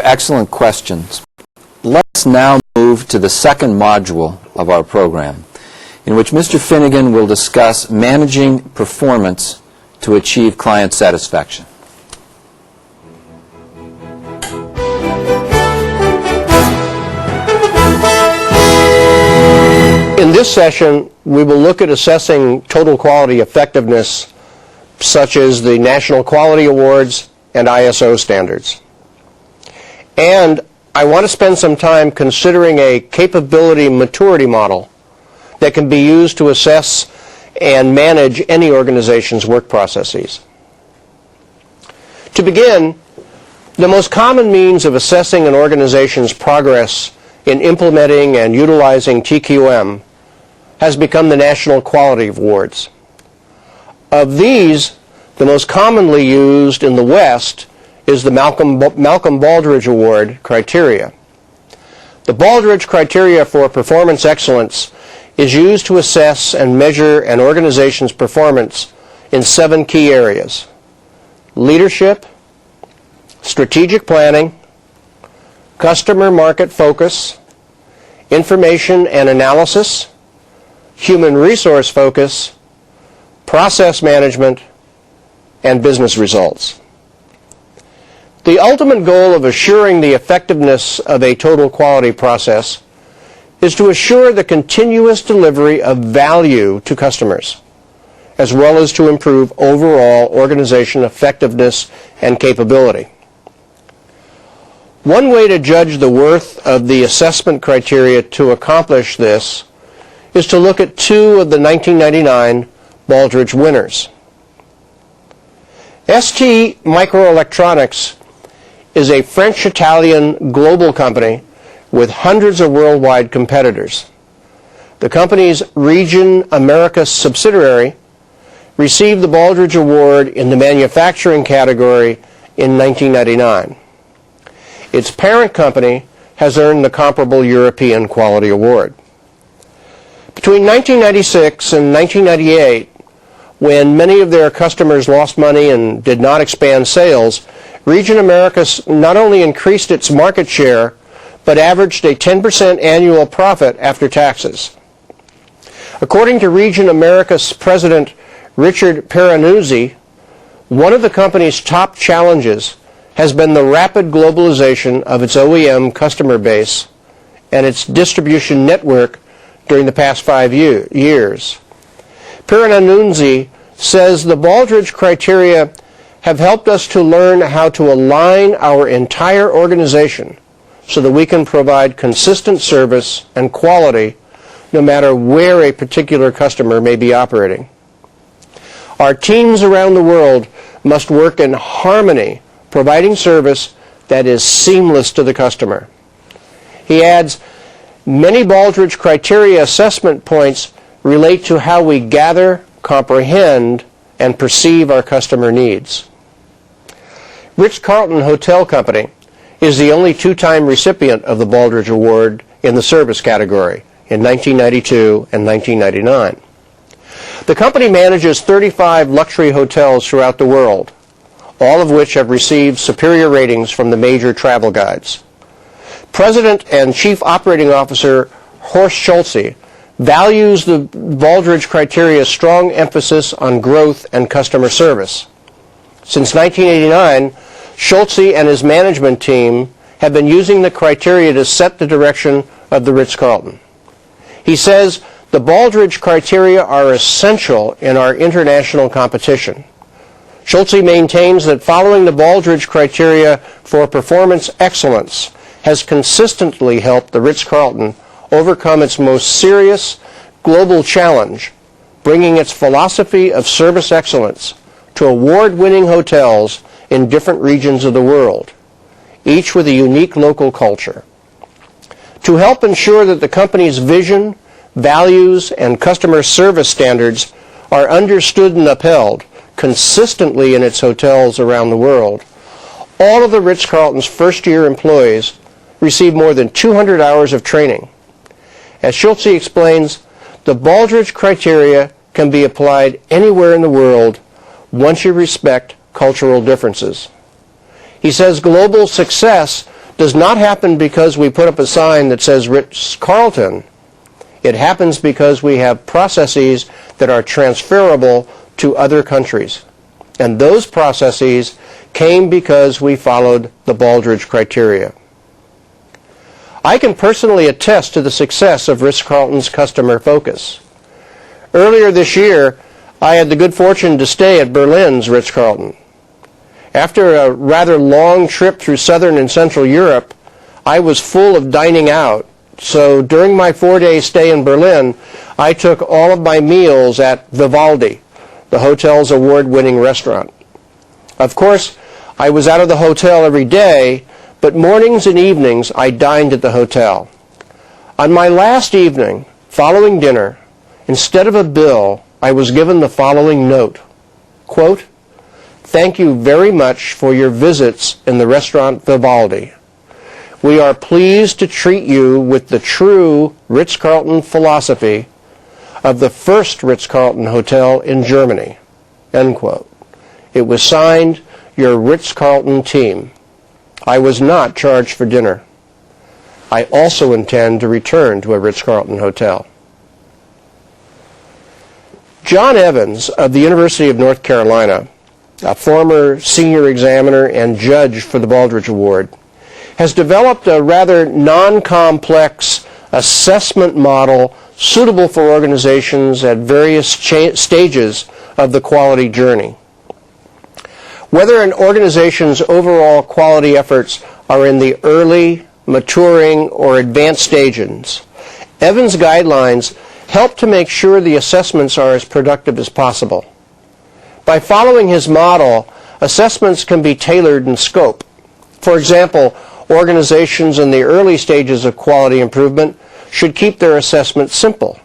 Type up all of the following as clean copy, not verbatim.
excellent questions. Let's now move to the second module of our program, in which Mr. Finnigan will discuss managing performance to achieve client satisfaction. In this session, we will look at assessing total quality effectiveness, such as the National Quality Awards and ISO standards. And I want to spend some time considering a capability maturity model that can be used to assess and manage any organization's work processes. To begin, the most common means of assessing an organization's progress in implementing and utilizing TQM has become the National Quality Awards. Of these, the most commonly used in the West is the Malcolm Baldrige Award criteria. The Baldrige criteria for performance excellence is used to assess and measure an organization's performance in 7 key areas: leadership, strategic planning, customer market focus, information and analysis, human resource focus, process management, and business results. The ultimate goal of assuring the effectiveness of a total quality process is to assure the continuous delivery of value to customers, as well as to improve overall organization effectiveness and capability. One way to judge the worth of the assessment criteria to accomplish this is to look at 2 of the 1999 Baldrige winners. ST Microelectronics is a French-Italian global company with hundreds of worldwide competitors. The company's Region Americas subsidiary received the Baldrige Award in the manufacturing category in 1999. Its parent company has earned the comparable European Quality Award. Between 1996 and 1998, when many of their customers lost money and did not expand sales, Region Americas not only increased its market share, but averaged a 10% annual profit after taxes. According to Region Americas President Richard Peranuzzi, one of the company's top challenges has been the rapid globalization of its OEM customer base and its distribution network during the past 5 years. Peranuzzi says the Baldrige criteria have helped us to learn how to align our entire organization so that we can provide consistent service and quality no matter where a particular customer may be operating. Our teams around the world must work in harmony, providing service that is seamless to the customer. He adds, many Baldrige criteria assessment points relate to how we gather, comprehend, and perceive our customer needs. Ritz-Carlton Hotel Company is the only 2-time recipient of the Baldrige Award in the service category in 1992 and 1999. The company manages 35 luxury hotels throughout the world, all of which have received superior ratings from the major travel guides. President and Chief Operating Officer Horst Schulze values the Baldrige criteria's strong emphasis on growth and customer service. Since 1989, Schulze and his management team have been using the criteria to set the direction of the Ritz-Carlton. He says the Baldrige criteria are essential in our international competition. Schulze maintains that following the Baldrige criteria for performance excellence has consistently helped the Ritz-Carlton overcome its most serious global challenge, bringing its philosophy of service excellence to award-winning hotels in different regions of the world, each with a unique local culture. To help ensure that the company's vision, values, and customer service standards are understood and upheld consistently in its hotels around the world, all of the Ritz-Carlton's first-year employees receive more than 200 hours of training. As Schulze explains, the Baldrige criteria can be applied anywhere in the world once you respect cultural differences. He says global success does not happen because we put up a sign that says Ritz-Carlton. It happens because we have processes that are transferable to other countries. And those processes came because we followed the Baldrige criteria. I can personally attest to the success of Ritz-Carlton's customer focus. Earlier this year, I had the good fortune to stay at Berlin's Ritz-Carlton. After a rather long trip through southern and central Europe, I was full of dining out. So during my 4-day stay in Berlin, I took all of my meals at Vivaldi, the hotel's award-winning restaurant. Of course, I was out of the hotel every day, but mornings and evenings I dined at the hotel. On my last evening, following dinner, instead of a bill, I was given the following note, quote, "Thank you very much for your visits in the restaurant Vivaldi. We are pleased to treat you with the true Ritz-Carlton philosophy of the first Ritz-Carlton hotel in Germany." End quote. It was signed, "Your Ritz-Carlton team." I was not charged for dinner. I also intend to return to a Ritz-Carlton hotel. John Evans of the University of North Carolina, a former senior examiner and judge for the Baldrige Award, has developed a rather non-complex assessment model suitable for organizations at various stages of the quality journey. Whether an organization's overall quality efforts are in the early, maturing, or advanced stages, Evans' guidelines help to make sure the assessments are as productive as possible. By following his model, assessments can be tailored in scope. For example, organizations in the early stages of quality improvement should keep their assessment simple.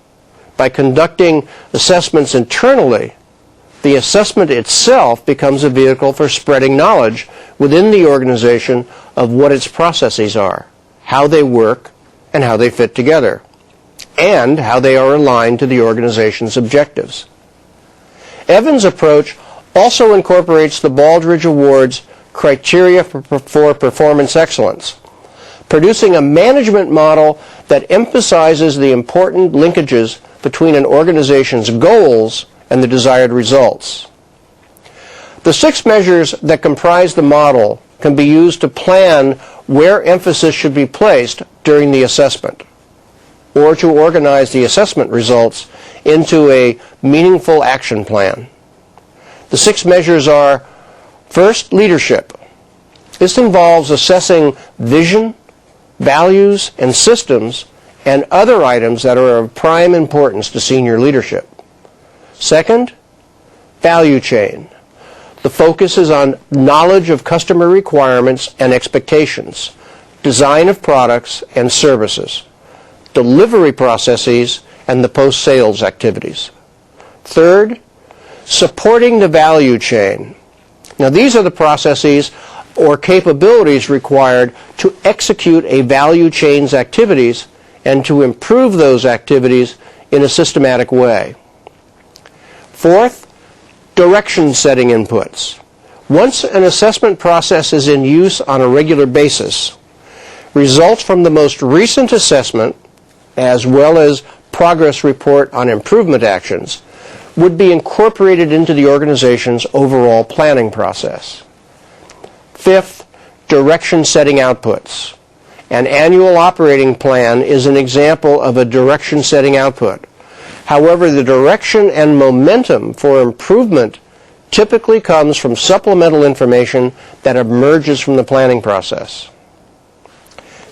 By conducting assessments internally, the assessment itself becomes a vehicle for spreading knowledge within the organization of what its processes are, how they work, and how they fit together, and how they are aligned to the organization's objectives. Evans' approach also incorporates the Baldrige Award's criteria for performance excellence, producing a management model that emphasizes the important linkages between an organization's goals and the desired results. The 6 measures that comprise the model can be used to plan where emphasis should be placed during the assessment, or to organize the assessment results into a meaningful action plan. The 6 measures are: first, leadership. This involves assessing vision, values, and systems, and other items that are of prime importance to senior leadership. Second, value chain. The focus is on knowledge of customer requirements and expectations, design of products and services, delivery processes, and the post-sales activities. Third, supporting the value chain. Now, these are the processes or capabilities required to execute a value chain's activities and to improve those activities in a systematic way. Fourth, direction-setting inputs. Once an assessment process is in use on a regular basis, results from the most recent assessment, as well as progress report on improvement actions, would be incorporated into the organization's overall planning process. Fifth, direction-setting outputs. An annual operating plan is an example of a direction-setting output. However, the direction and momentum for improvement typically comes from supplemental information that emerges from the planning process.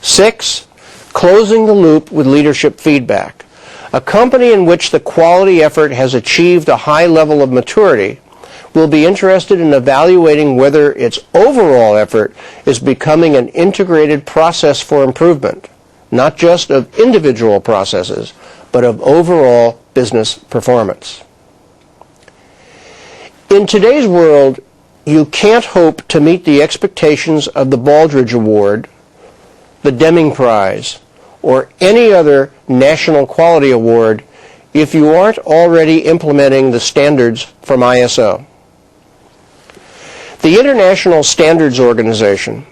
6, closing the loop with leadership feedback. A company in which the quality effort has achieved a high level of maturity will be interested in evaluating whether its overall effort is becoming an integrated process for improvement, not just of individual processes, but of overall business performance. In today's world, you can't hope to meet the expectations of the Baldrige Award, the Deming Prize, or any other national quality award if you aren't already implementing the standards from ISO. The International Standards Organization,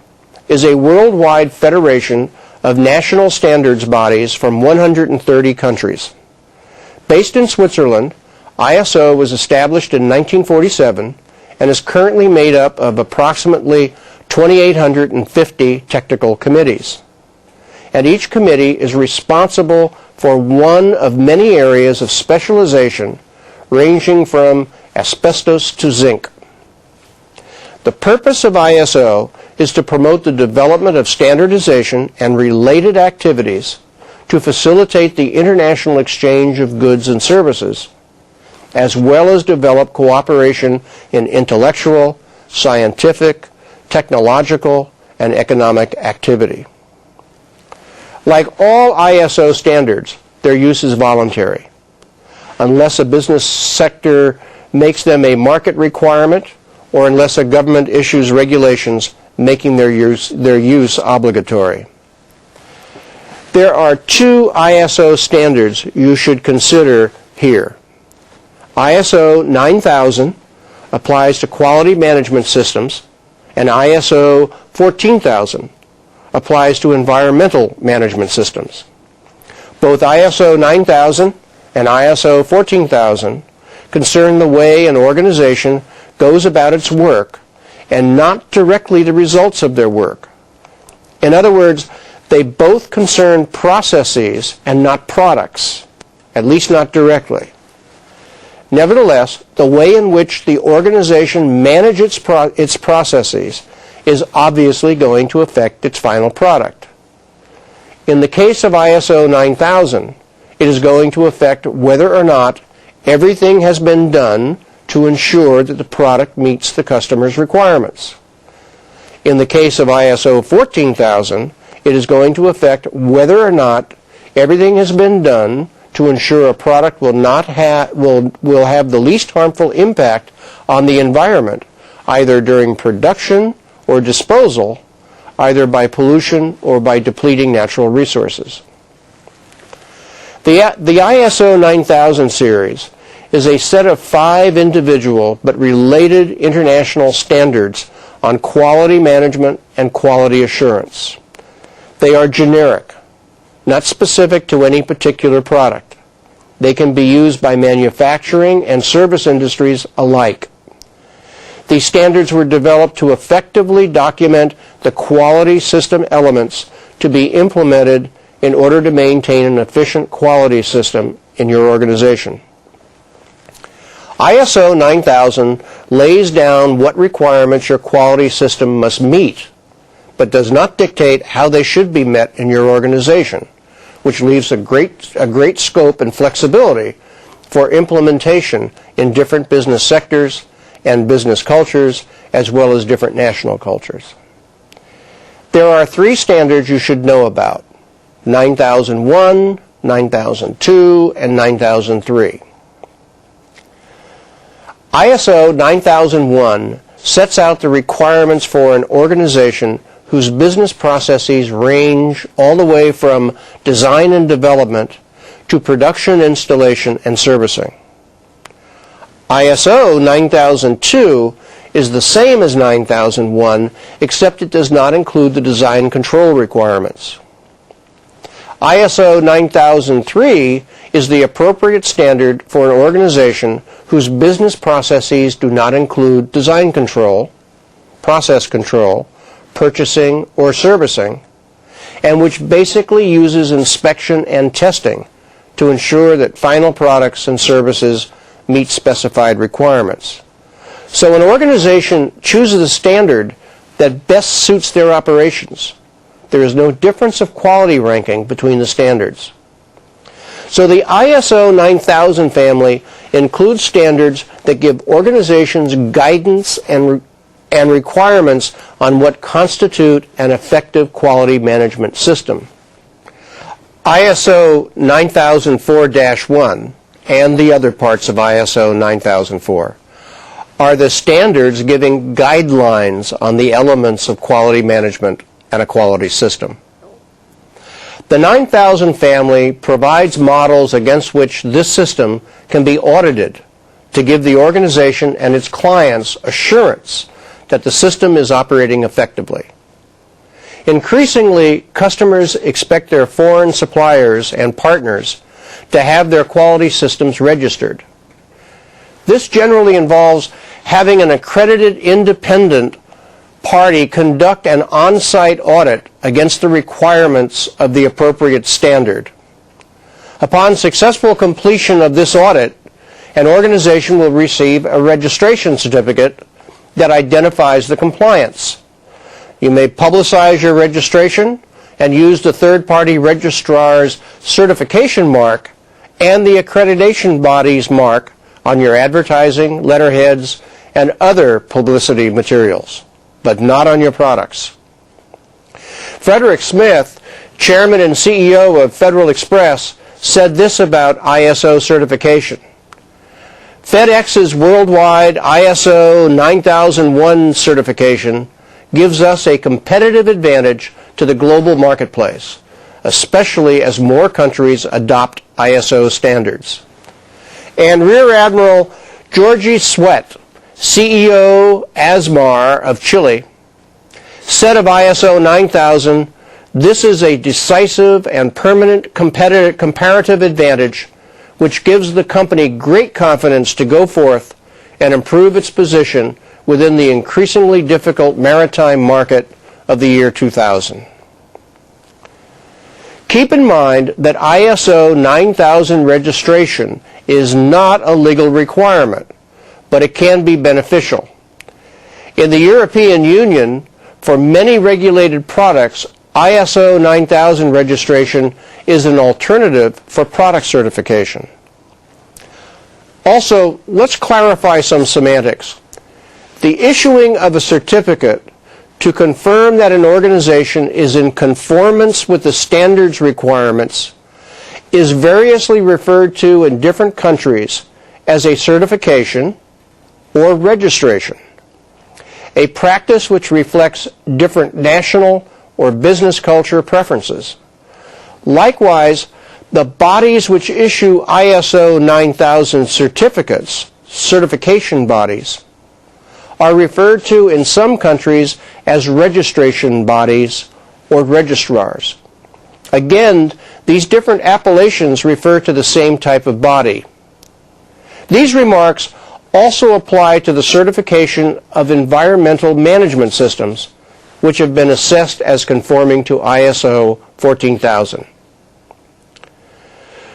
is a worldwide federation of national standards bodies from 130 countries. Based in Switzerland, ISO was established in 1947 and is currently made up of approximately 2,850 technical committees. And each committee is responsible for one of many areas of specialization, ranging from asbestos to zinc. The purpose of ISO is to promote the development of standardization and related activities to facilitate the international exchange of goods and services, as well as develop cooperation in intellectual, scientific, technological, and economic activity. Like all ISO standards, their use is voluntary, unless a business sector makes them a market requirement or unless a government issues regulations making their use obligatory. There are two ISO standards you should consider here. ISO 9000 applies to quality management systems, and ISO 14000 applies to environmental management systems. Both ISO 9000 and ISO 14000 concern the way an organization goes about its work and not directly the results of their work. In other words, they both concern processes and not products, at least not directly. Nevertheless, the way in which the organization manages its processes is obviously going to affect its final product. In the case of ISO 9000, it is going to affect whether or not everything has been done to ensure that the product meets the customer's requirements. In the case of ISO 14000, it is going to affect whether or not everything has been done to ensure a product will have the least harmful impact on the environment, either during production or disposal, either by pollution or by depleting natural resources. The ISO 9000 series is a set of 5 individual but related international standards on quality management and quality assurance. They are generic, not specific to any particular product. They can be used by manufacturing and service industries alike. These standards were developed to effectively document the quality system elements to be implemented in order to maintain an efficient quality system in your organization. ISO 9000 lays down what requirements your quality system must meet, but does not dictate how they should be met in your organization, which leaves a great scope and flexibility for implementation in different business sectors and business cultures, as well as different national cultures. There are 3 standards you should know about: 9001, 9002, and 9003. ISO 9001 sets out the requirements for an organization whose business processes range all the way from design and development to production, installation, and servicing. ISO 9002 is the same as 9001, except it does not include the design control requirements. ISO 9003 is the appropriate standard for an organization whose business processes do not include design control, process control, purchasing, or servicing, and which basically uses inspection and testing to ensure that final products and services meet specified requirements. So an organization chooses a standard that best suits their operations. There is no difference of quality ranking between the standards. So the ISO 9000 family includes standards that give organizations guidance and requirements on what constitute an effective quality management system. ISO 9004-1 and the other parts of ISO 9004 are the standards giving guidelines on the elements of quality management and a quality system. The 9000 family provides models against which this system can be audited to give the organization and its clients assurance that the system is operating effectively. Increasingly, customers expect their foreign suppliers and partners to have their quality systems registered. This generally involves having an accredited independent party conduct an on-site audit against the requirements of the appropriate standard. Upon successful completion of this audit, an organization will receive a registration certificate that identifies the compliance. You may publicize your registration and use the third-party registrar's certification mark and the accreditation body's mark on your advertising, letterheads, and other publicity materials, but not on your products. Frederick Smith, chairman and CEO of Federal Express, said this about ISO certification. FedEx's worldwide ISO 9001 certification gives us a competitive advantage to the global marketplace, especially as more countries adopt ISO standards. And Rear Admiral Georgie Sweat, CEO ASMAR of Chile, said of ISO 9000, "This is a decisive and permanent comparative advantage which gives the company great confidence to go forth and improve its position within the increasingly difficult maritime market of the year 2000. Keep in mind that ISO 9000 registration is not a legal requirement, but it can be beneficial. In the European Union, for many regulated products, ISO 9000 registration is an alternative for product certification. Also, let's clarify some semantics. The issuing of a certificate to confirm that an organization is in conformance with the standards requirements is variously referred to in different countries as a certification or registration, a practice which reflects different national or business culture preferences. Likewise, the bodies which issue ISO 9000 certificates, certification bodies, are referred to in some countries as registration bodies or registrars. Again, these different appellations refer to the same type of body. These remarks also apply to the certification of environmental management systems, which have been assessed as conforming to ISO 14000.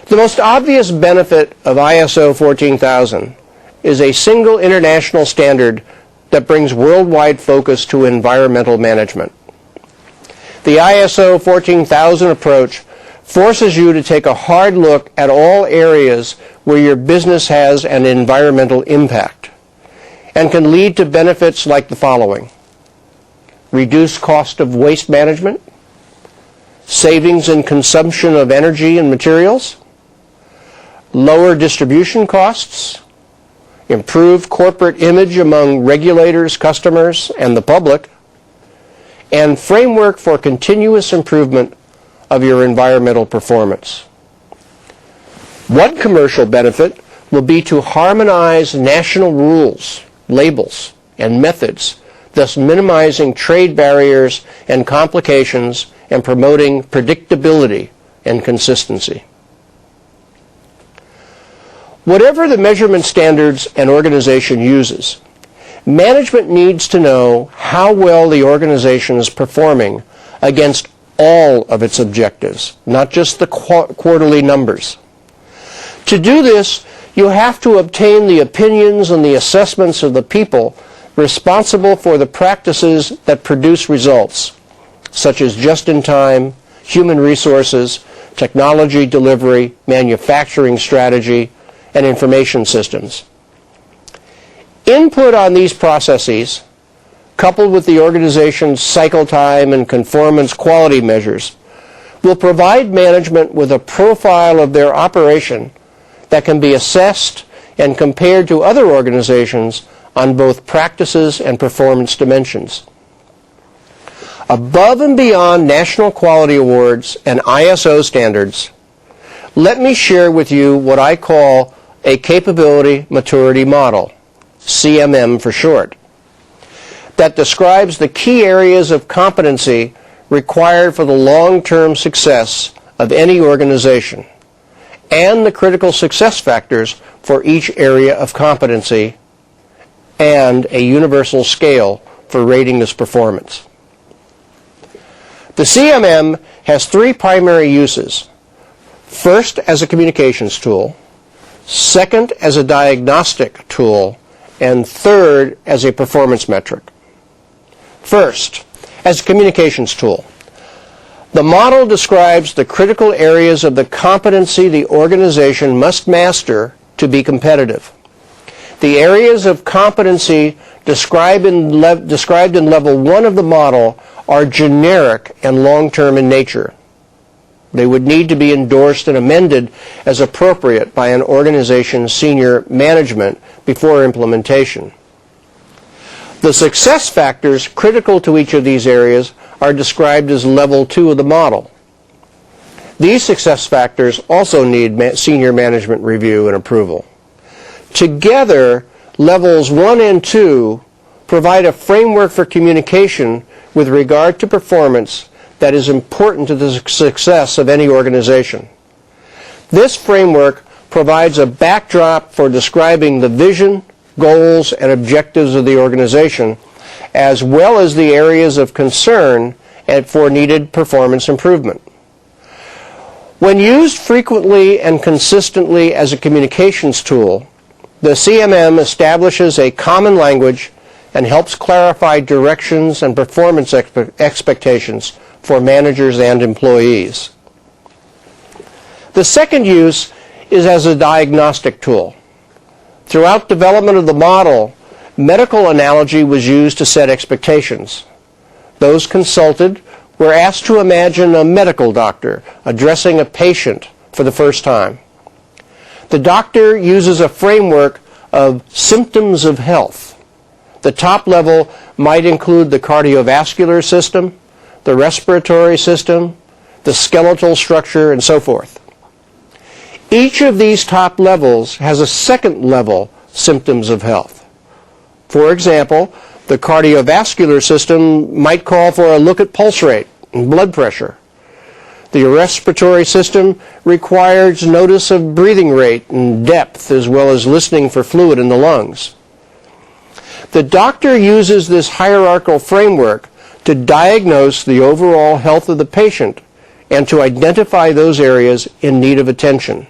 The most obvious benefit of ISO 14000 is a single international standard that brings worldwide focus to environmental management. The ISO 14000 approach forces you to take a hard look at all areas where your business has an environmental impact and can lead to benefits like the following: reduced cost of waste management, savings in consumption of energy and materials, lower distribution costs, improved corporate image among regulators, customers, and the public, and framework for continuous improvement of your environmental performance. One commercial benefit will be to harmonize national rules, labels, and methods, thus minimizing trade barriers and complications and promoting predictability and consistency. Whatever the measurement standards an organization uses, management needs to know how well the organization is performing against all of its objectives, not just the quarterly numbers. To do this, you have to obtain the opinions and the assessments of the people responsible for the practices that produce results, such as just-in-time, human resources, technology delivery, manufacturing strategy, and information systems. Input on these processes, coupled with the organization's cycle time and conformance quality measures, will provide management with a profile of their operation that can be assessed and compared to other organizations on both practices and performance dimensions. Above and beyond national quality awards and ISO standards, let me share with you what I call a capability maturity model, CMM for short, that describes the key areas of competency required for the long-term success of any organization, and the critical success factors for each area of competency, and a universal scale for rating this performance. The CMM has three primary uses. First, as a communications tool. Second, as a diagnostic tool. And third, as a performance metric. First, as a communications tool. The model describes the critical areas of the competency the organization must master to be competitive. The areas of competency described in level 1 of the model are generic and long-term in nature. They would need to be endorsed and amended as appropriate by an organization's senior management before implementation. The success factors critical to each of these areas are described as level 2 of the model. These success factors also need senior management review and approval. Together, levels 1 and 2 provide a framework for communication with regard to performance that is important to the success of any organization. This framework provides a backdrop for describing the vision, goals, and objectives of the organization, as well as the areas of concern and for needed performance improvement. When used frequently and consistently as a communications tool, the CMM establishes a common language and helps clarify directions and performance expectations for managers and employees. The second use is as a diagnostic tool. Throughout development of the model, medical analogy was used to set expectations. Those consulted were asked to imagine a medical doctor addressing a patient for the first time. The doctor uses a framework of symptoms of health. The top level might include the cardiovascular system, the respiratory system, the skeletal structure, and so forth. Each of these top levels has a second level, symptoms of health. For example, the cardiovascular system might call for a look at pulse rate and blood pressure. The respiratory system requires notice of breathing rate and depth, as well as listening for fluid in the lungs. The doctor uses this hierarchical framework to diagnose the overall health of the patient and to identify those areas in need of attention.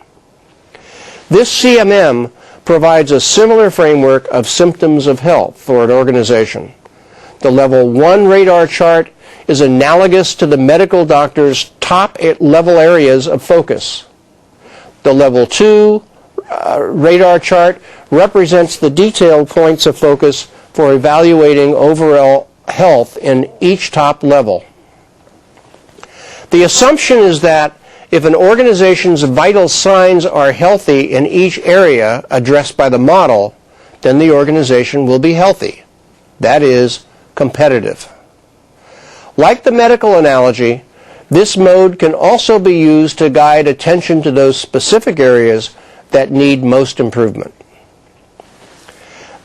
This CMM provides a similar framework of symptoms of health for an organization. The level 1 radar chart is analogous to the medical doctor's top level areas of focus. The level 2 radar chart represents the detailed points of focus for evaluating overall health in each top level. The assumption is that if an organization's vital signs are healthy in each area addressed by the model, then the organization will be healthy. That is, competitive. Like the medical analogy, this mode can also be used to guide attention to those specific areas that need most improvement.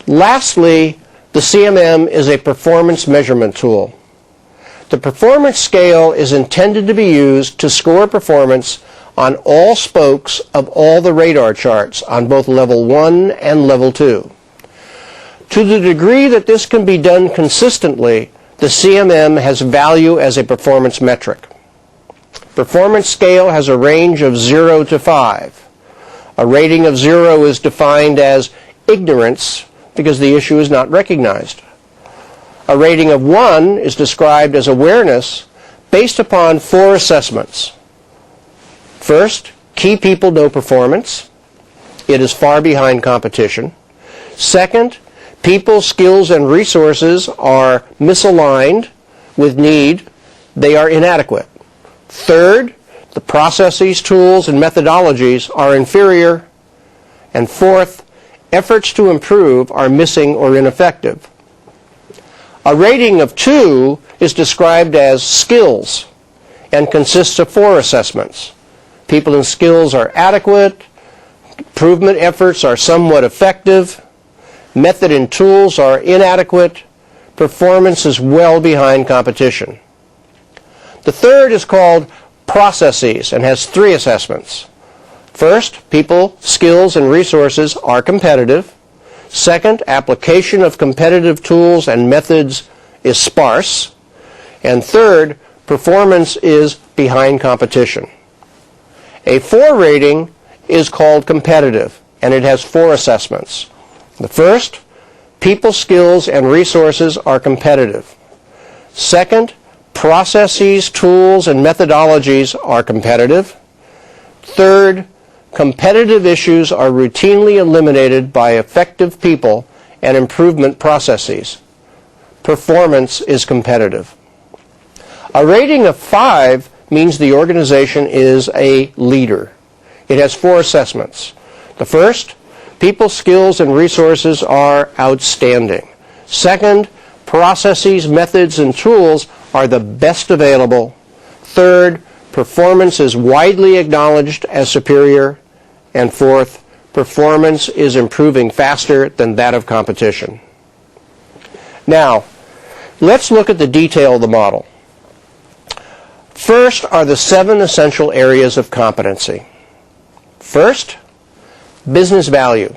Lastly, the CMM is a performance measurement tool. The performance scale is intended to be used to score performance on all spokes of all the radar charts on both level 1 and level 2. To the degree that this can be done consistently, the CMM has value as a performance metric. Performance scale has a range of 0 to 5. A rating of 0 is defined as ignorance because the issue is not recognized. A rating of 1 is described as awareness based upon 4 assessments. First, key people know performance. It is far behind competition. Second, people, skills, and resources are misaligned with need. They are inadequate. Third, the processes, tools, and methodologies are inferior. And fourth, efforts to improve are missing or ineffective. A rating of 2 is described as skills and consists of 4 assessments. People and skills are adequate. Improvement efforts are somewhat effective. Method and tools are inadequate. Performance is well behind competition. The third is called processes and has 3 assessments. First, people, skills, and resources are competitive. Second, application of competitive tools and methods is sparse. And third, performance is behind competition. A 4 rating is called competitive, and it has 4 assessments. The first, people, skills, and resources are competitive. Second, processes, tools, and methodologies are competitive. Third, competitive issues are routinely eliminated by effective people and improvement processes. Performance is competitive. A rating of 5 means the organization is a leader. It has 4 assessments. The first, people, skills, and resources are outstanding. Second, processes, methods, and tools are the best available. Third, performance is widely acknowledged as superior. And fourth, performance is improving faster than that of competition. Now, let's look at the detail of the model. First are the 7 essential areas of competency. First, business value,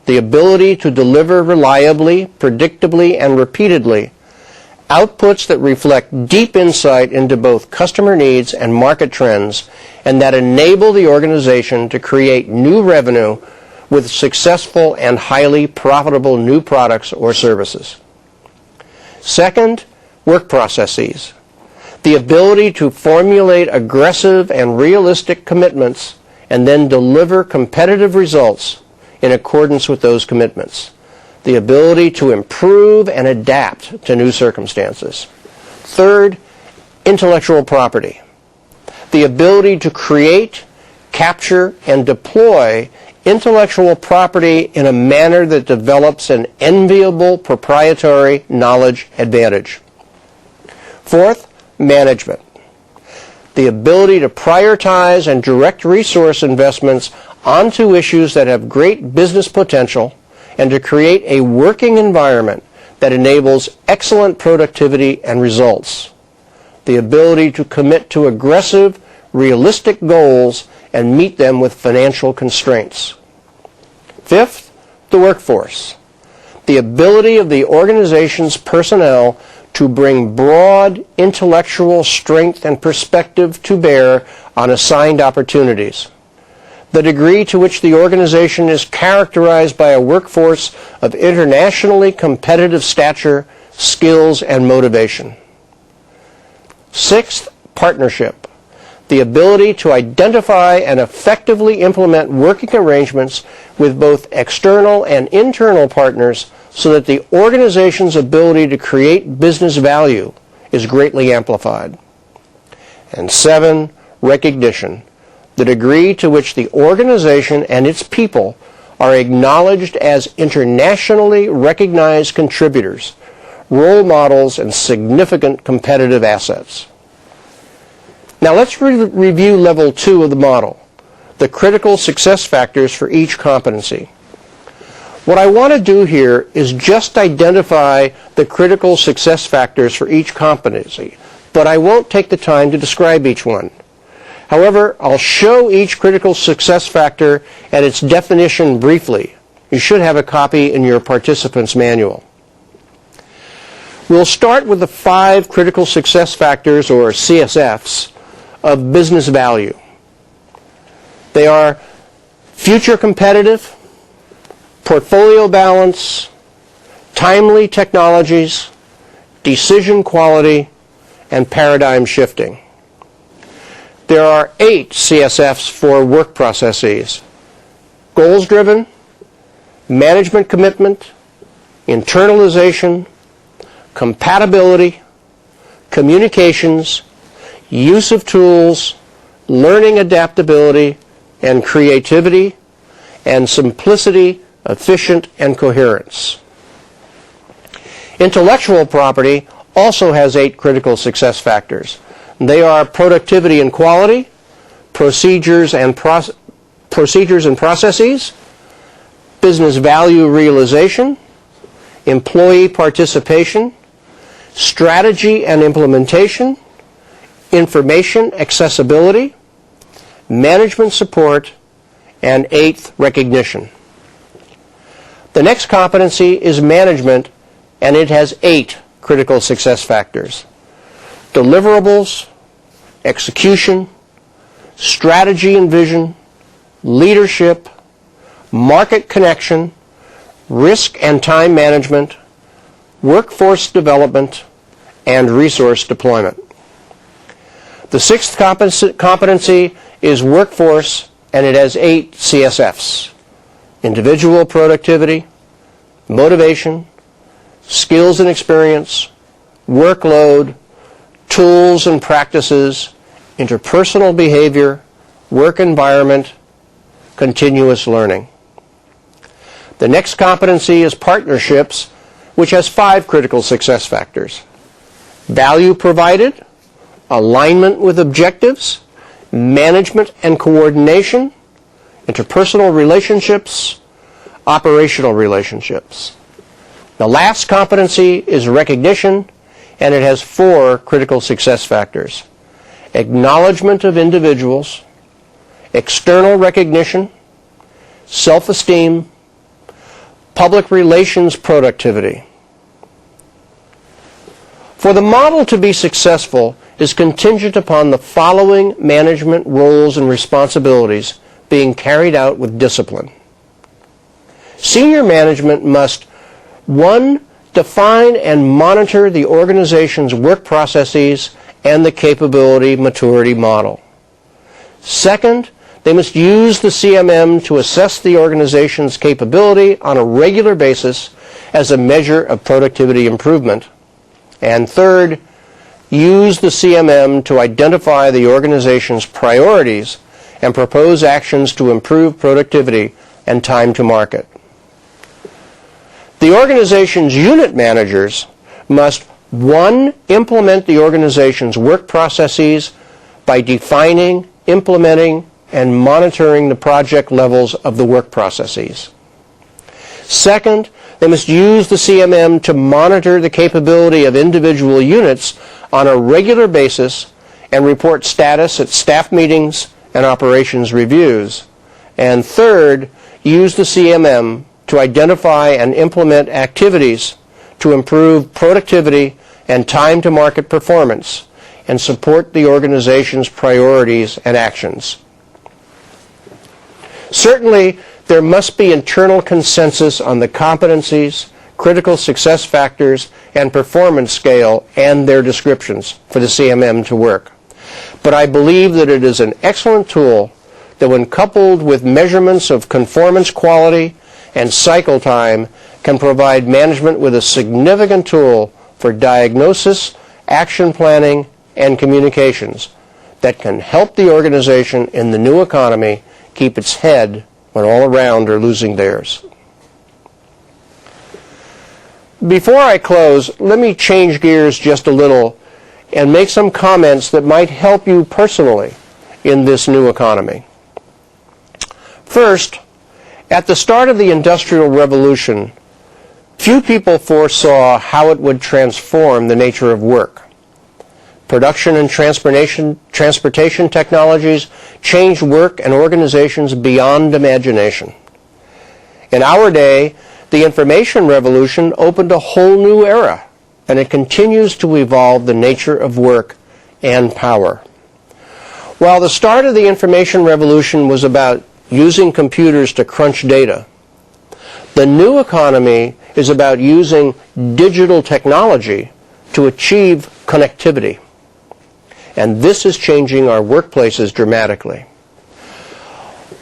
the ability to deliver reliably, predictably, and repeatedly outputs that reflect deep insight into both customer needs and market trends, and that enable the organization to create new revenue with successful and highly profitable new products or services. Second, work processes, the ability to formulate aggressive and realistic commitments and then deliver competitive results in accordance with those commitments. The ability to improve and adapt to new circumstances. Third, intellectual property, the ability to create, capture, and deploy intellectual property in a manner that develops an enviable proprietary knowledge advantage. Fourth, management, the ability to prioritize and direct resource investments onto issues that have great business potential and to create a working environment that enables excellent productivity and results. The ability to commit to aggressive, realistic goals and meet them with financial constraints. Fifth, the workforce, the ability of the organization's personnel to bring broad intellectual strength and perspective to bear on assigned opportunities. The degree to which the organization is characterized by a workforce of internationally competitive stature, skills, and motivation. Sixth, partnership, the ability to identify and effectively implement working arrangements with both external and internal partners so that the organization's ability to create business value is greatly amplified. And 7, recognition, the degree to which the organization and its people are acknowledged as internationally recognized contributors, role models, and significant competitive assets. Now let's review level 2 of the model, the critical success factors for each competency. What I want to do here is just identify the critical success factors for each competency, but I won't take the time to describe each one. However, I'll show each critical success factor and its definition briefly. You should have a copy in your participants manual. We'll start with the 5 critical success factors, or CSFs, of business value. They are future competitive, portfolio balance, timely technologies, decision quality, and paradigm shifting. There are 8 CSFs for work processes: goals-driven, management commitment, internalization, compatibility, communications, use of tools, learning adaptability, and creativity, and simplicity, efficient, and coherence. Intellectual property also has 8 critical success factors. They are productivity and quality, procedures and processes, business value realization, employee participation, strategy and implementation, information accessibility, management support, and 8th, recognition. The next competency is management, and it has 8 critical success factors: deliverables, execution, strategy and vision, leadership, market connection, risk and time management, workforce development, and resource deployment. The 6th competency is workforce, and it has 8 CSFs: individual productivity, motivation, skills and experience, workload, tools and practices, interpersonal behavior, work environment, continuous learning. The next competency is partnerships, which has 5 critical success factors: value provided, alignment with objectives, management and coordination, interpersonal relationships, operational relationships. The last competency is recognition, and it has 4 critical success factors: acknowledgement of individuals, external recognition, self-esteem, public relations productivity. For the model to be successful is contingent upon the following management roles and responsibilities being carried out with discipline. Senior management must, 1, define and monitor the organization's work processes and the capability maturity model. 2nd, they must use the CMM to assess the organization's capability on a regular basis as a measure of productivity improvement. And 3rd, use the CMM to identify the organization's priorities and propose actions to improve productivity and time to market. The organization's unit managers must, 1, implement the organization's work processes by defining, implementing, and monitoring the project levels of the work processes. 2nd, they must use the CMM to monitor the capability of individual units on a regular basis and report status at staff meetings and operations reviews. And 3rd, use the CMM to identify and implement activities to improve productivity and time to market performance and support the organization's priorities and actions. Certainly, there must be internal consensus on the competencies, critical success factors, and performance scale and their descriptions for the CMM to work. But I believe that it is an excellent tool that, when coupled with measurements of conformance quality and cycle time, can provide management with a significant tool for diagnosis, action planning, and communications that can help the organization in the new economy keep its head when all around are losing theirs. Before I close, let me change gears just a little and make some comments that might help you personally in this new economy. First, at the start of the Industrial Revolution, few people foresaw how it would transform the nature of work. Production and transportation technologies changed work and organizations beyond imagination. In our day, the information revolution opened a whole new era, and it continues to evolve the nature of work and power. While the start of the information revolution was about using computers to crunch data, the new economy is about using digital technology to achieve connectivity. And this is changing our workplaces dramatically.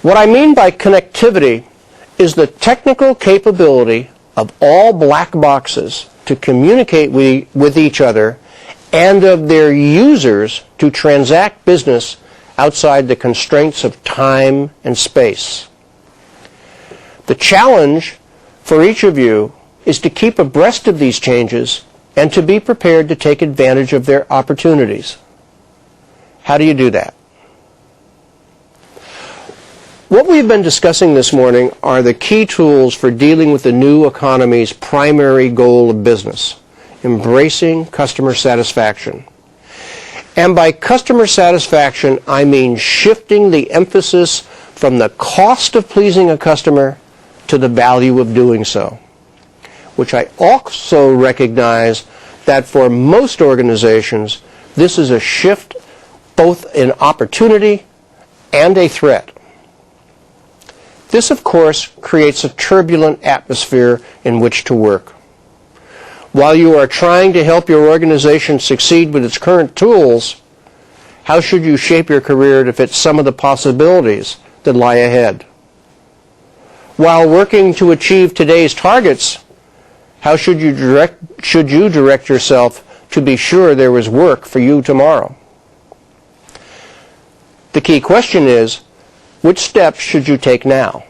What I mean by connectivity is the technical capability of all black boxes to communicate with each other and of their users to transact business outside the constraints of time and space. The challenge for each of you is to keep abreast of these changes and to be prepared to take advantage of their opportunities. How do you do that? What we've been discussing this morning are the key tools for dealing with the new economy's primary goal of business, embracing customer satisfaction. And by customer satisfaction, I mean shifting the emphasis from the cost of pleasing a customer to the value of doing so, which I also recognize that for most organizations, this is a shift both an opportunity and a threat. This, of course, creates a turbulent atmosphere in which to work. While you are trying to help your organization succeed with its current tools, how should you shape your career to fit some of the possibilities that lie ahead? While working to achieve today's targets, how should you direct yourself to be sure there is work for you tomorrow? The key question is, which steps should you take now?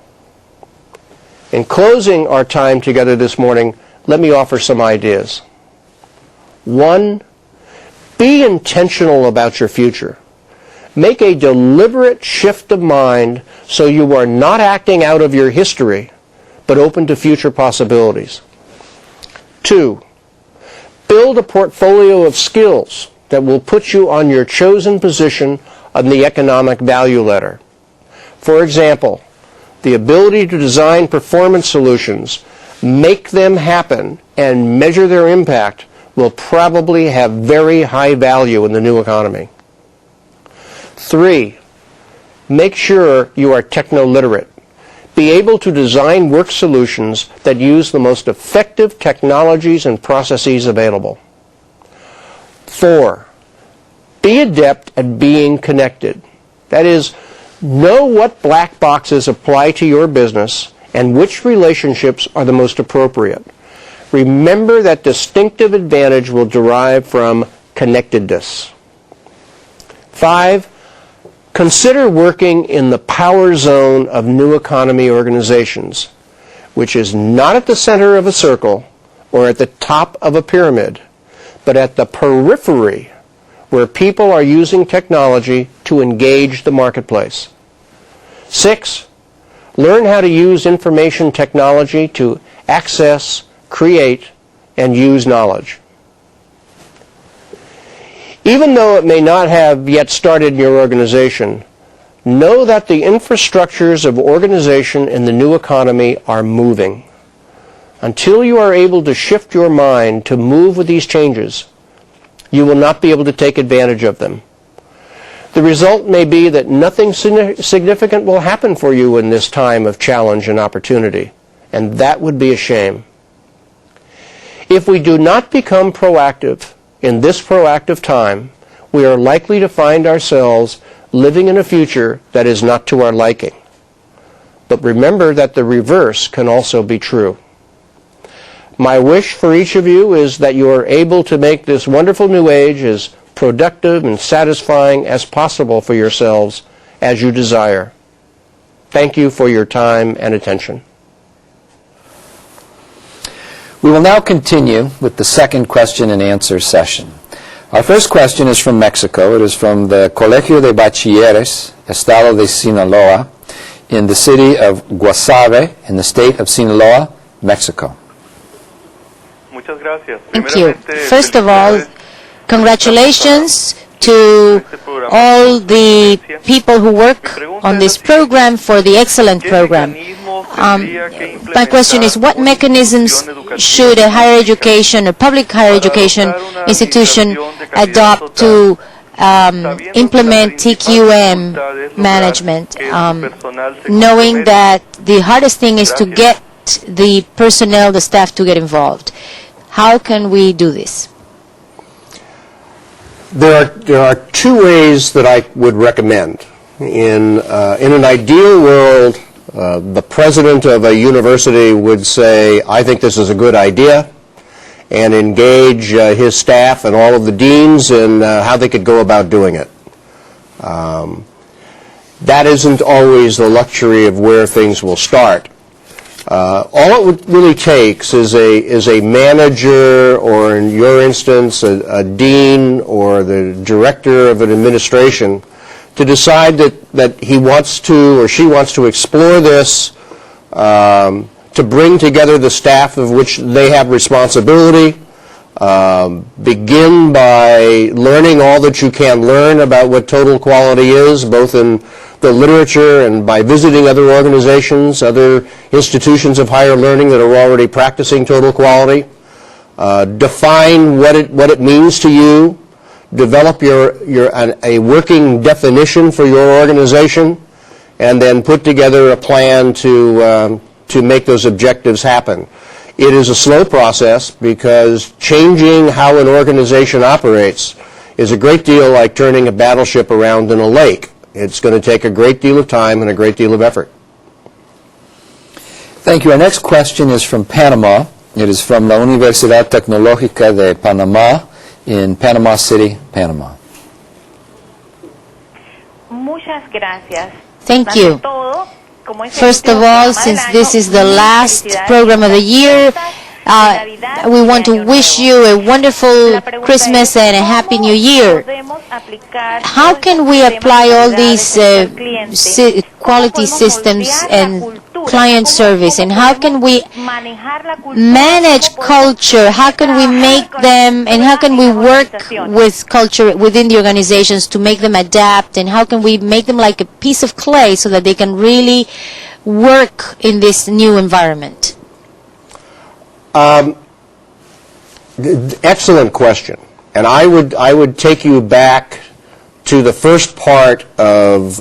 In closing our time together this morning, let me offer some ideas. 1, be intentional about your future. Make a deliberate shift of mind so you are not acting out of your history, but open to future possibilities. 2, build a portfolio of skills that will put you on your chosen position on the economic value ladder. For example, the ability to design performance solutions, make them happen, and measure their impact will probably have very high value in the new economy. 3, make sure you are techno-literate. Be able to design work solutions that use the most effective technologies and processes available. 4, be adept at being connected. That is, know what black boxes apply to your business and which relationships are the most appropriate. Remember that distinctive advantage will derive from connectedness. 5, consider working in the power zone of new economy organizations, which is not at the center of a circle or at the top of a pyramid, but at the periphery where people are using technology to engage the marketplace. 6, learn how to use information technology to access, create, and use knowledge. Even though it may not have yet started in your organization, know that the infrastructures of organization in the new economy are moving. Until you are able to shift your mind to move with these changes, you will not be able to take advantage of them. The result may be that nothing significant will happen for you in this time of challenge and opportunity, and that would be a shame. If we do not become proactive in this proactive time, we are likely to find ourselves living in a future that is not to our liking. But remember that the reverse can also be true. My wish for each of you is that you are able to make this wonderful new age as productive and satisfying as possible for yourselves as you desire. Thank you for your time and attention. We will now continue with the second question and answer session. Our first question is from Mexico. It is from the Colegio de Bachilleres, Estado de Sinaloa, in the city of Guasave, in the state of Sinaloa, Mexico. Thank you. First of all, congratulations to all the people who work on this program for the excellent program. My question is, what mechanisms should a higher education or public higher education institution adopt to implement TQM management, knowing that the hardest thing is to get the personnel, the staff to get involved? How can we do this? There are two ways that I would recommend. In an ideal world, the president of a university would say, I think this is a good idea, and engage his staff and all of the deans in how they could go about doing it. That isn't always the luxury of where things will start. All it really takes is a manager, or in your instance, a dean or the director of an administration, to decide that he wants to or she wants to explore this, to bring together the staff of which they have responsibility, Begin by learning all that you can learn about what total quality is, both in the literature and by visiting other organizations, other institutions of higher learning that are already practicing total quality. Define what it means to you. Develop a working definition for your organization, and then put together a plan to make those objectives happen. It is a slow process because changing how an organization operates is a great deal like turning a battleship around in a lake. It's going to take a great deal of time and a great deal of effort. Thank you. Our next question is from Panama. It is from la Universidad Tecnológica de Panamá in Panama City, Panama. Muchas gracias. Thank you. First of all, since this is the last program of the year, we want to wish you a wonderful Christmas and a Happy New Year. How can we apply all these quality systems and client service, and how can we manage culture? How can we make them, and how can we work with culture within the organizations to make them adapt, and how can we make them like a piece of clay so that they can really work in this new environment? Excellent question. And I would take you back to the first part of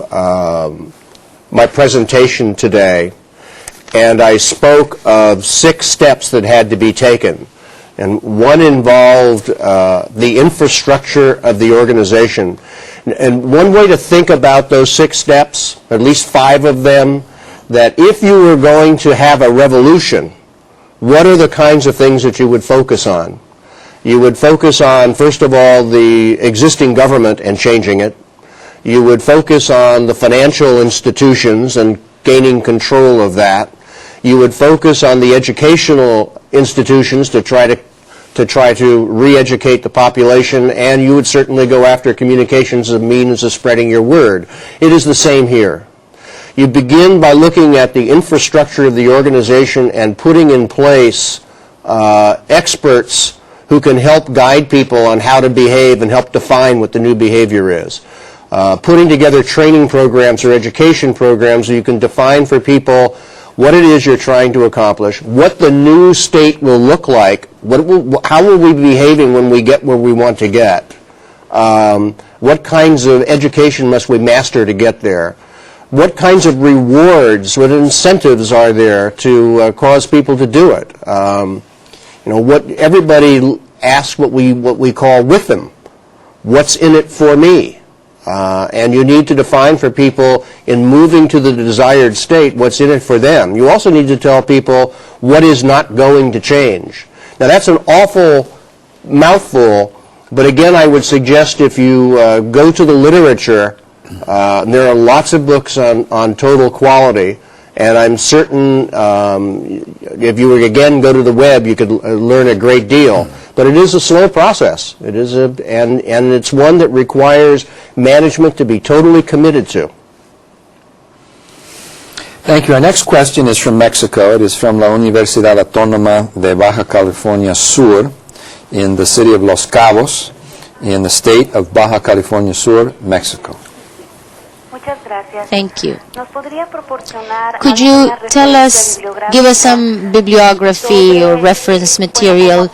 my presentation today, and I spoke of 6 steps that had to be taken. And one involved the infrastructure of the organization. And one way to think about those 6 steps, at least 5 of them, that if you were going to have a revolution, what are the kinds of things that you would focus on? You would focus on, first of all, the existing government and changing it. You would focus on the financial institutions and gaining control of that. You would focus on the educational institutions to try to re-educate the population, and you would certainly go after communications as a means of spreading your word. It is the same here. You begin by looking at the infrastructure of the organization and putting in place experts who can help guide people on how to behave and help define what the new behavior is. Putting together training programs or education programs so you can define for people what it is you're trying to accomplish, what the new state will look like, how will we be behaving when we get where we want to get, what kinds of education must we master to get there, what kinds of rewards, what incentives are there to cause people to do it. What everybody asks what we call with them. What's in it for me? And you need to define for people in moving to the desired state what's in it for them. You also need to tell people what is not going to change. Now that's an awful mouthful, but again I would suggest if you go to the literature, there are lots of books on total quality, and I'm certain if you would again go to the web you could learn a great deal. But it is a slow process. It is and it's one that requires management to be totally committed to. Thank you. Our next question is from Mexico. It is from la Universidad Autónoma de Baja California Sur in the city of Los Cabos in the state of Baja California Sur, Mexico. Thank you. Could you tell us, give us some bibliography or reference material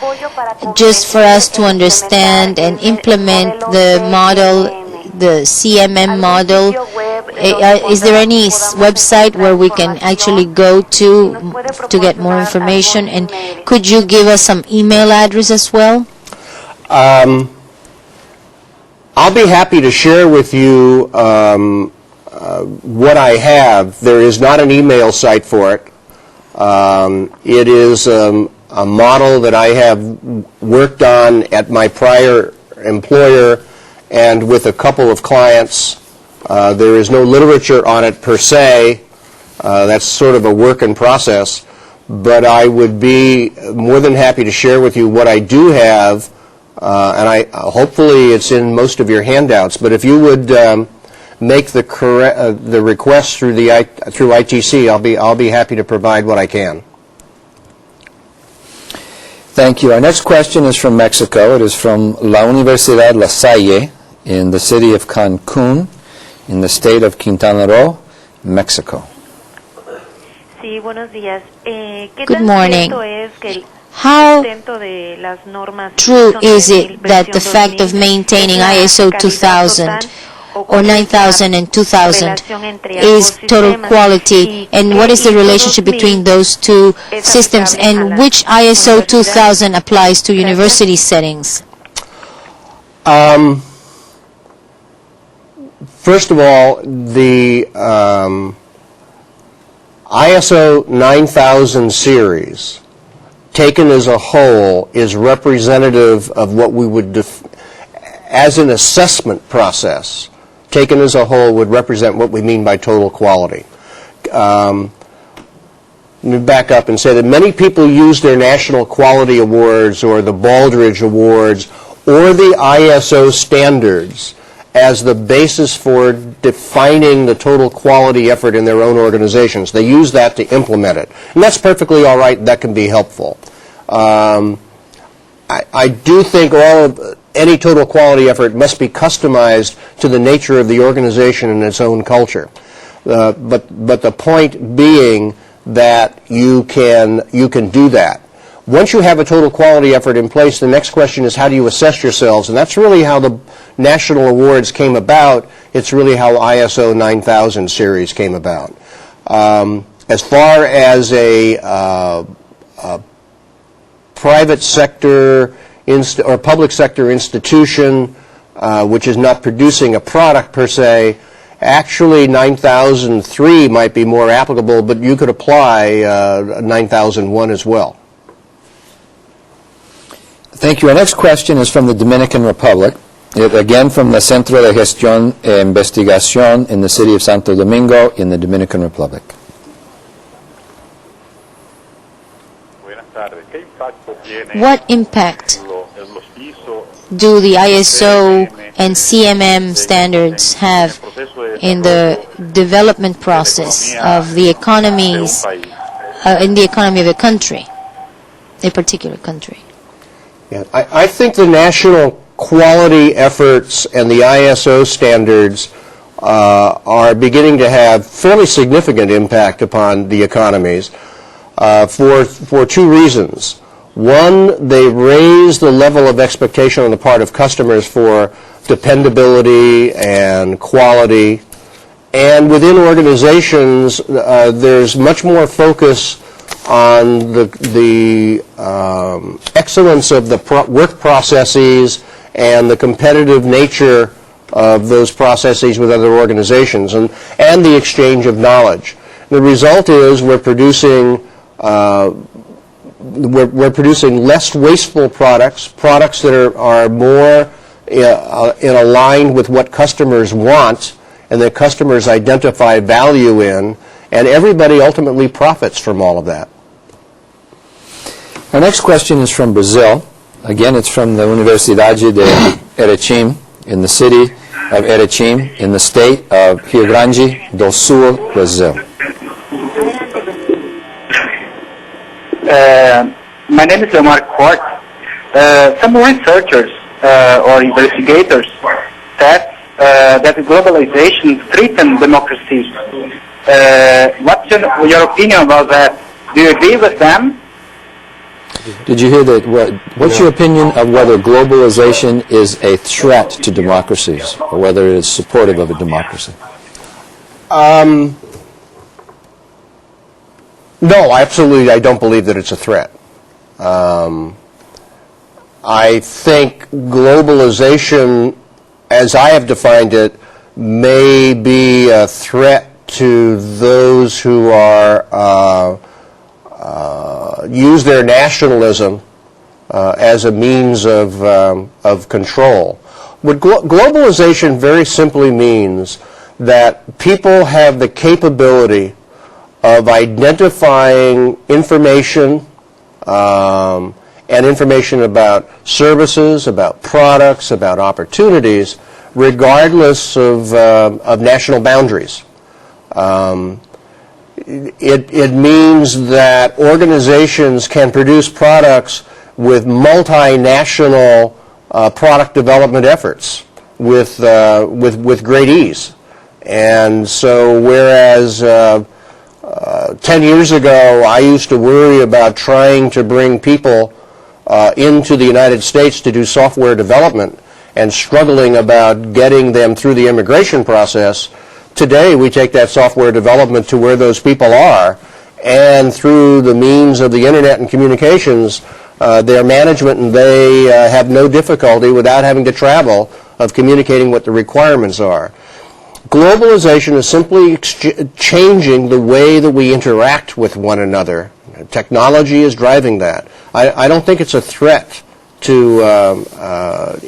just for us to understand and implement the model, the CMM model? Is there any website where we can actually go to get more information? And could you give us some email address as well? I'll be happy to share with you what I have. There is not an email site for it. It is a model that I have worked on at my prior employer and with a couple of clients. There is no literature on it per se. That's sort of a work in process. But I would be more than happy to share with you what I do have, and hopefully it's in most of your handouts. But if you would make the request through ITC, I'll be happy to provide what I can. Thank you. Our next question is from Mexico. It is from La Universidad La Salle in the city of Cancún, in the state of Quintana Roo, Mexico. Sí, buenos días. ¿Qué Good tan morning. cierto es que el How sustento de las normas true ISO is it 9000 that the versión fact of 2000 maintaining es la ISO calidad 2000 total, o or cuál es la 9000 and 2000 relación entre is ambos total sistemas? quality, Y and qué what is the ISO relationship 2000 between those two es systems, aplicable a and las which ISO universidades? 2000 applies to Gracias. university settings? First of all, the ISO 9000 series, taken as a whole, is representative of what we would, as an assessment process, taken as a whole would represent what we mean by total quality. Let me back up and say that many people use their National Quality Awards or the Baldrige Awards or the ISO standards as the basis for defining the total quality effort in their own organizations. They use that to implement it. And that's perfectly all right. That can be helpful. I do think any total quality effort must be customized to the nature of the organization and its own culture. But the point being that you can do that. Once you have a total quality effort in place, the next question is how do you assess yourselves? And that's really how the national awards came about. It's really how ISO 9000 series came about. As far as a private sector or public sector institution which is not producing a product per se, actually 9003 might be more applicable, but you could apply 9001 as well. Thank you. Our next question is from the Dominican Republic, again from the Centro de Gestión e Investigación in the city of Santo Domingo in the Dominican Republic. What impact do the ISO and CMM standards have in the development process of the economies, in the economy of a country, a particular country? Yeah, I think the national quality efforts and the ISO standards are beginning to have fairly significant impact upon the economies for two reasons. One, they raise the level of expectation on the part of customers for dependability and quality. And within organizations, there's much more focus on the excellence of the work processes and the competitive nature of those processes with other organizations and the exchange of knowledge. The result is we're producing less wasteful products that are more in aligned with what customers want and that customers identify value in, and everybody ultimately profits from all of that. Our next question is from Brazil. Again, it's from the Universidade de Erechim in the city of Erechim in the state of Rio Grande do Sul, Brazil. My name is Omar Court. Some researchers or investigators said that globalization threatens democracy. What's your opinion about that? Do you agree with them? Did you hear that? What's your opinion of whether globalization is a threat to democracies or whether it is supportive of a democracy? No, absolutely, I don't believe that it's a threat. I think globalization, as I have defined it, may be a threat to those who are use their nationalism as a means of control. What globalization very simply means that people have the capability of identifying information and information about services, about products, about opportunities, regardless of national boundaries. It means that organizations can produce products with multinational product development efforts with great ease. And so whereas 10 years ago I used to worry about trying to bring people into the United States to do software development and struggling about getting them through the immigration process, today we take that software development to where those people are, and through the means of the internet and communications, their management and they have no difficulty without having to travel of communicating what the requirements are. Globalization is simply changing the way that we interact with one another. Technology is driving that. I don't think it's a threat to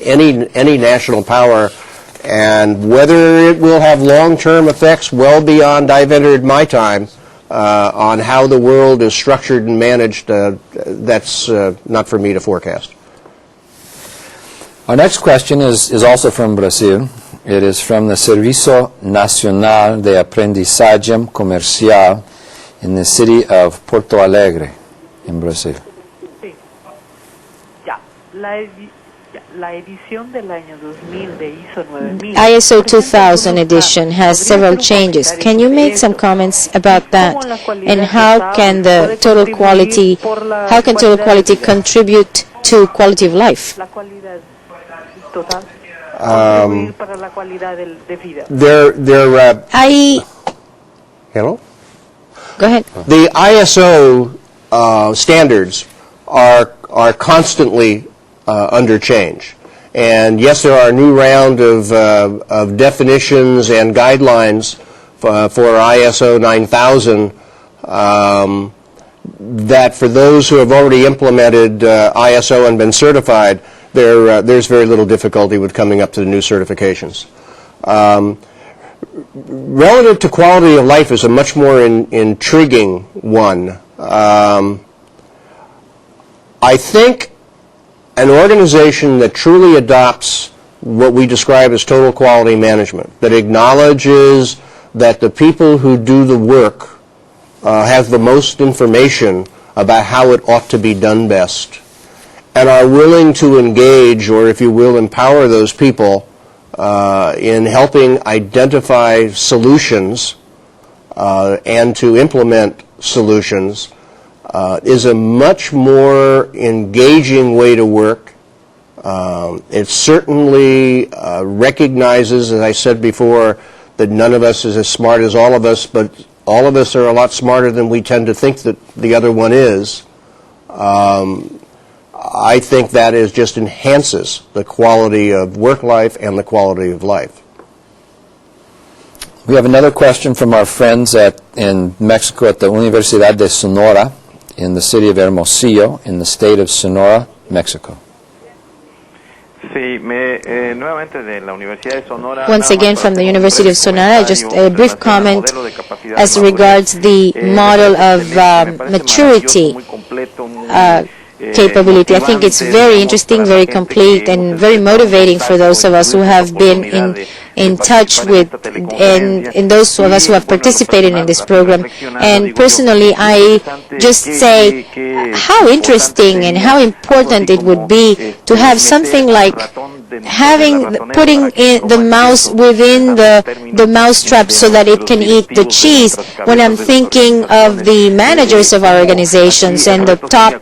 any national power, and whether it will have long-term effects well beyond I've entered my time on how the world is structured and managed, that's not for me to forecast. Our next question is also from Brazil. It is from the Serviço Nacional de Aprendizagem Comercial in the city of Porto Alegre in Brazil. Sí. Ya. La edición del año 2000 de ISO 9000. ISO 2000 edition has several changes. Can you make some comments about that? And how can total quality contribute to quality of life? La cualidad total. Para la cualidad de vida. Hello? Go ahead. The ISO standards are constantly under change. And yes, there are a new round of definitions and guidelines for ISO 9000 that for those who have already implemented ISO and been certified, there's very little difficulty with coming up to the new certifications. Relative to quality of life is a much more intriguing one. I think an organization that truly adopts what we describe as total quality management, that acknowledges that the people who do the work have the most information about how it ought to be done best, and are willing to engage, or if you will, empower those people in helping identify solutions and to implement solutions, is a much more engaging way to work. It certainly recognizes, as I said before, that none of us is as smart as all of us, but all of us are a lot smarter than we tend to think that the other one is. I think that just enhances the quality of work life and the quality of life. We have another question from our friends in Mexico at the Universidad de Sonora in the city of Hermosillo in the state of Sonora, Mexico. Once again from the University of Sonora, just a brief comment as regards the model of maturity capability. I think it's very interesting, very complete, and very motivating for those of us who have been in touch with, and those of us who have participated in this program. And personally, I just say how interesting and how important it would be to have something like putting the mouse within the mousetrap so that it can eat the cheese. When I'm thinking of the managers of our organizations and the top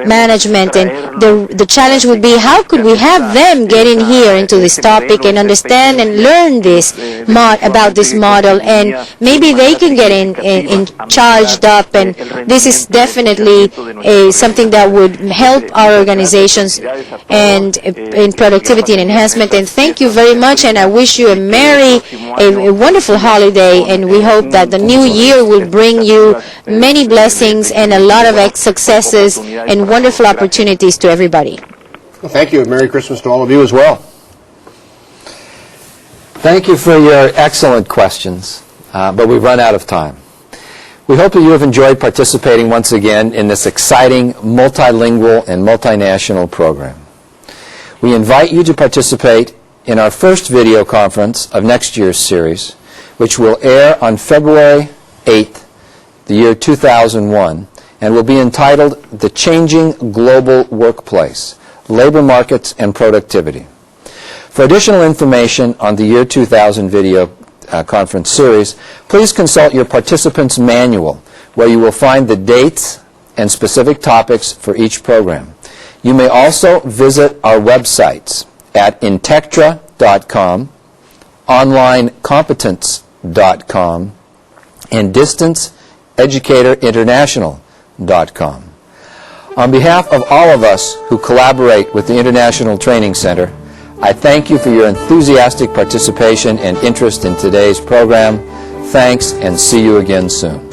management, and the challenge would be how could we have them get in here into this topic and understand and learn about this model, and maybe they can get in charged up, and this is definitely something that would help our organizations and in productivity and enhancement. And thank you very much, and I wish you a wonderful holiday, and we hope that the new year will bring you many blessings and a lot of successes and wonderful opportunities to everybody. Well, thank you, and Merry Christmas to all of you as well. Thank you for your excellent questions, but we've run out of time. We hope that you have enjoyed participating once again in this exciting multilingual and multinational program. We invite you to participate in our first video conference of next year's series, which will air on February 8th, the year 2001, and will be entitled The Changing Global Workplace, Labor Markets and Productivity. For additional information on the Year 2000 video conference series, please consult your participants' manual, where you will find the dates and specific topics for each program. You may also visit our websites at intectra.com, onlinecompetence.com, and distanceeducatorinternational.com. On behalf of all of us who collaborate with the International Training Center, I thank you for your enthusiastic participation and interest in today's program. Thanks, and see you again soon.